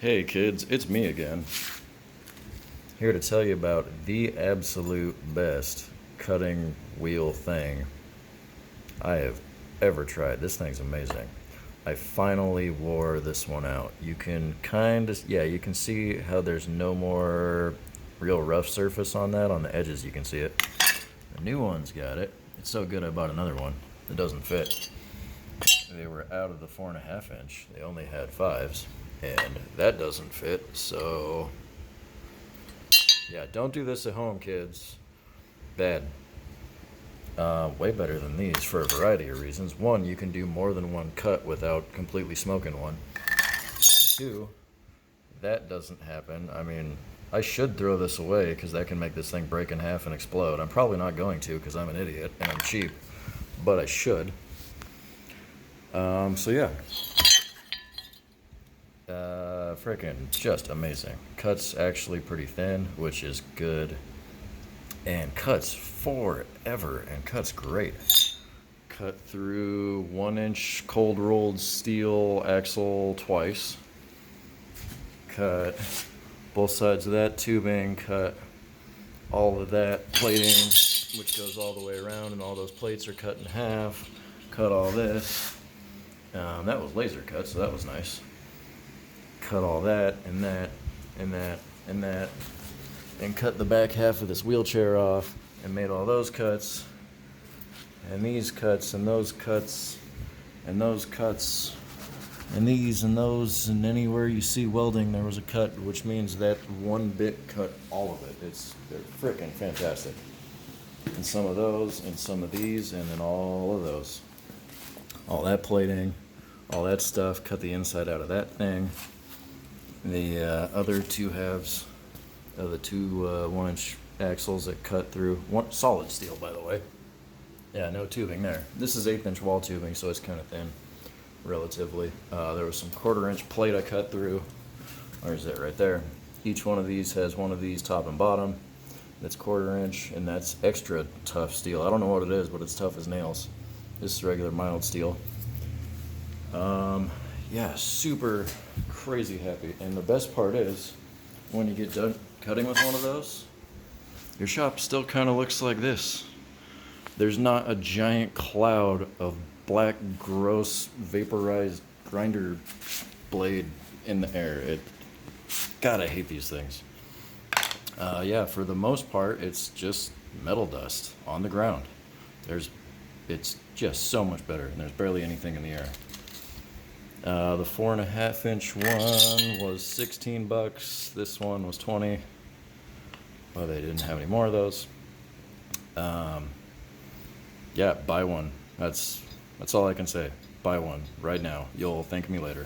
Hey kids, it's me again. Here to tell you about the absolute best cutting wheel thing I have ever tried. This thing's amazing. I finally wore this one out. You can you can see how there's no more real rough surface on that. On the edges, you can see it. The new one's got it. It's so good I bought another one. It doesn't fit. They were out of the 4.5 inch. They only had fives, and that doesn't fit. So, yeah, don't do this at home, kids. Bad. Way better than these for a variety of reasons. One, you can do more than one cut without completely smoking one. Two, that doesn't happen. I mean, I should throw this away because that can make this thing break in half and explode. I'm probably not going to because I'm an idiot and I'm cheap, but I should. So yeah. Frickin' just amazing. Cuts actually pretty thin, which is good. And cuts forever, and cuts great. Cut through 1 inch cold rolled steel axle twice. Cut both sides of that tubing, cut all of that plating, which goes all the way around, and all those plates are cut in half. Cut all this. That was laser cut, so that was nice. Cut all that, and that, and that, and that, and cut the back half of this wheelchair off, and made all those cuts, and these cuts, and those cuts, and those cuts, and these, and those, and anywhere you see welding, there was a cut, which means that one bit cut all of it. They're freaking fantastic. And some of those, and some of these, and then all of those. All that plating, all that stuff, cut the inside out of that thing. The other two halves of the two 1 inch axles that cut through, one solid steel, by the way. Yeah, no tubing there. This is 1/8 inch wall tubing, so it's kind of thin, relatively. There was some 1/4 inch plate I cut through. Where's that? Right there. Each one of these has one of these top and bottom. That's 1/4 inch, and that's extra tough steel. I don't know what it is, but it's tough as nails. This is regular mild steel. Yeah, super crazy happy. And the best part is, when you get done cutting with one of those, your shop still kind of looks like this. There's not a giant cloud of black, gross, vaporized grinder blade in the air. God, I hate these things. Yeah, for the most part, it's just metal dust on the ground. It's just so much better, and there's barely anything in the air. The 4.5 inch one was $16. This one was $20. Well, they didn't have any more of those. Yeah, buy one. That's all I can say. Buy one right now. You'll thank me later.